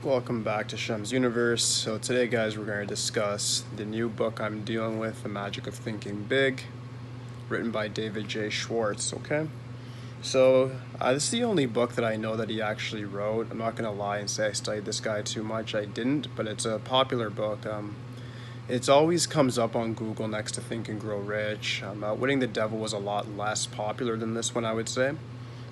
Welcome back to Shem's Universe. So today, guys, we're going to discuss the new book I'm dealing with, The Magic of Thinking Big, written by David J. Schwartz, okay? So this is the only book that I know that he actually wrote. I'm not going to lie and say I studied this guy too much. I didn't, but it's a popular book. It always comes up on Google next to Think and Grow Rich. Outwitting the Devil was a lot less popular than this one, I would say.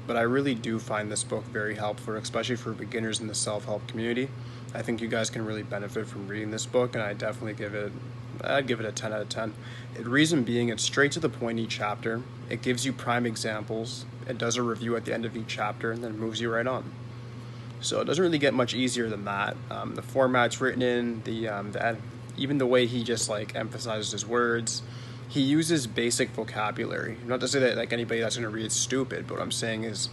But I really do find this book very helpful, especially for beginners in the self-help community. I think you guys can really benefit from reading this book, and I'd give it a 10 out of 10. The reason being, it's straight to the point each chapter. It gives you prime examples. It does a review at the end of each chapter, and then moves you right on. So it doesn't really get much easier than that. The format's written in, even the way he just like emphasizes his words. He uses basic vocabulary. Not to say that like anybody that's going to read it's stupid, but what I'm saying is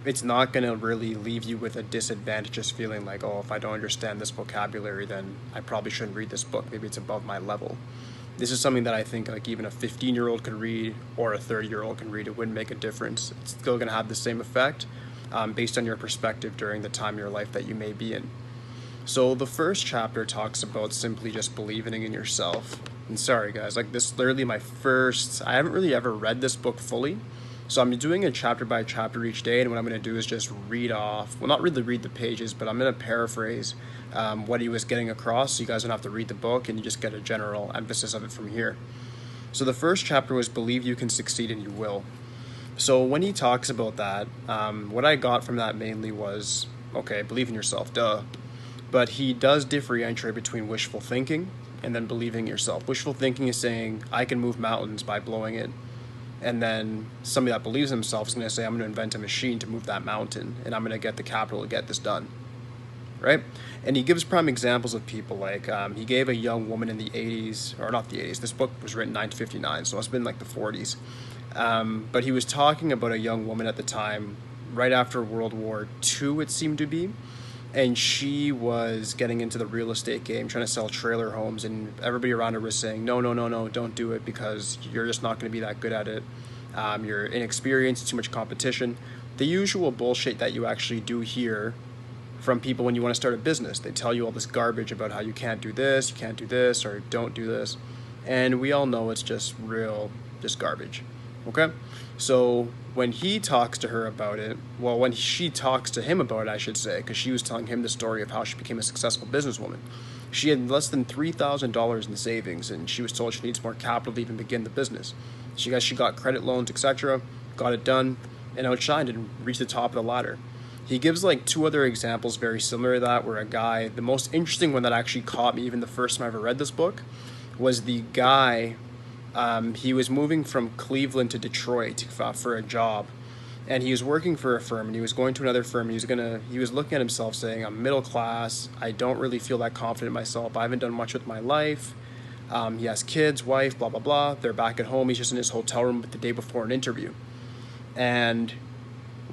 it's not going to really leave you with a disadvantageous feeling like, oh, if I don't understand this vocabulary, then I probably shouldn't read this book. Maybe it's above my level. This is something that I think like even a 15-year-old could read or a 30-year-old can read. It wouldn't make a difference. It's still going to have the same effect based on your perspective during the time of your life that you may be in. So the first chapter talks about simply just believing in yourself. And sorry guys, like this is literally I haven't really ever read this book fully. So I'm doing it chapter by chapter each day, and what I'm going to do is just read off, well, not really read the pages, but I'm going to paraphrase what he was getting across, so you guys don't have to read the book, and you just get a general emphasis of it from here. So the first chapter was believe you can succeed and you will. So when he talks about that, what I got from that mainly was, okay, believe in yourself, duh. But he does differentiate between wishful thinking and then believing yourself. Wishful thinking is saying, I can move mountains by blowing it. And then somebody that believes in himself is going to say, I'm going to invent a machine to move that mountain, and I'm going to get the capital to get this done. Right? And he gives prime examples of people like he gave a young woman in the 80s, or not the 80s, this book was written 1959, so it's been like the 40s. But he was talking about a young woman at the time, right after World War II, it seemed to be, and she was getting into the real estate game, trying to sell trailer homes, and everybody around her was saying, no, no, no, no, don't do it because you're just not going to be that good at it. You're inexperienced, too much competition. The usual bullshit that you actually do hear from people when you want to start a business. They tell you all this garbage about how you can't do this, or don't do this. And we all know it's just garbage. Okay? So when he talks to her about it, well, when she talks to him about it, I should say, because she was telling him the story of how she became a successful businesswoman. She had less than $3,000 in savings, and she was told she needs more capital to even begin the business. She got credit loans, etc., got it done, and outshined and reached the top of the ladder. He gives like two other examples very similar to that, where the most interesting one that actually caught me even the first time I ever read this book, was the guy. He was moving from Cleveland to Detroit for a job, and he was working for a firm, and he was going to another firm. He was looking at himself saying, I'm middle class, I don't really feel that confident in myself, I haven't done much with my life. He has kids, wife, blah blah blah. They're back at home. He's just in his hotel room the day before an interview, and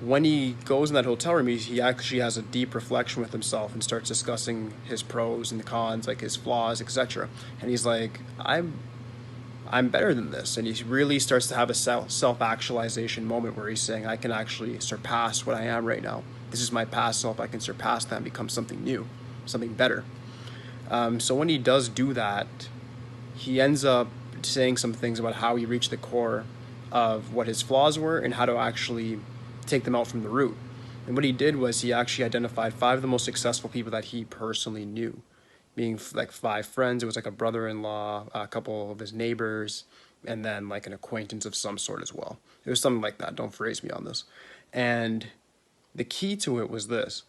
when he goes in that hotel room, he actually has a deep reflection with himself and starts discussing his pros and the cons, like his flaws, etc. And he's like, I'm better than this. And he really starts to have a self-actualization moment where he's saying, I can actually surpass what I am right now. This is my past self. I can surpass that and become something new, something better. So when he does do that, he ends up saying some things about how he reached the core of what his flaws were and how to actually take them out from the root. And what he did was he actually identified 5 of the most successful people that he personally knew, being like 5 friends. It was like a brother-in-law, a couple of his neighbors, and then like an acquaintance of some sort as well. It was something like that. Don't phrase me on this. And the key to it was this: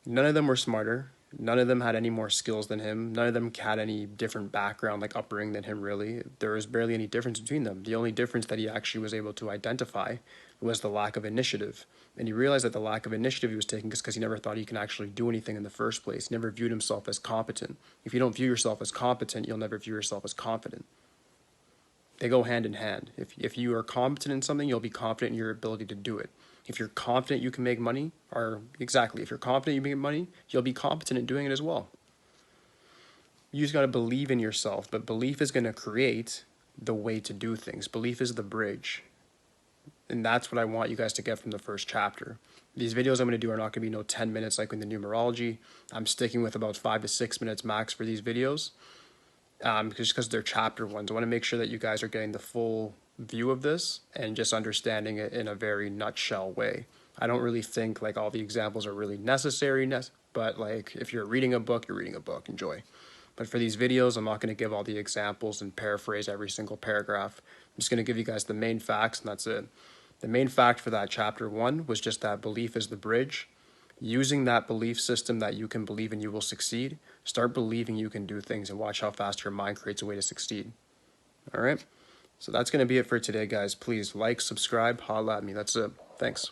none of them were smarter. None of them had any more skills than him. None of them had any different background, like upbringing, than him, really. There was barely any difference between them. The only difference that he actually was able to identify was the lack of initiative. And he realized that the lack of initiative he was taking is because he never thought he can actually do anything in the first place. He never viewed himself as competent. If you don't view yourself as competent, you'll never view yourself as confident. They go hand in hand. If you are competent in something, you'll be confident in your ability to do it. If you're confident you can make money, if you're confident you can make money, you'll be competent in doing it as well. You just got to believe in yourself, but belief is going to create the way to do things. Belief is the bridge. And that's what I want you guys to get from the first chapter. These videos I'm going to do are not going to be no 10 minutes like in the numerology. I'm sticking with about 5 to 6 minutes max for these videos, just because they're chapter ones. I want to make sure that you guys are getting the full view of this and just understanding it in a very nutshell way. I don't really think like all the examples are really necessary, but like if you're reading a book, you're reading a book. Enjoy. But for these videos, I'm not going to give all the examples and paraphrase every single paragraph. I'm just going to give you guys the main facts, and that's it. The main fact for that chapter 1 was just that belief is the bridge. Using that belief system that you can believe and you will succeed, start believing you can do things and watch how fast your mind creates a way to succeed. All right? So that's going to be it for today, guys. Please like, subscribe, holla at me. That's it. Thanks.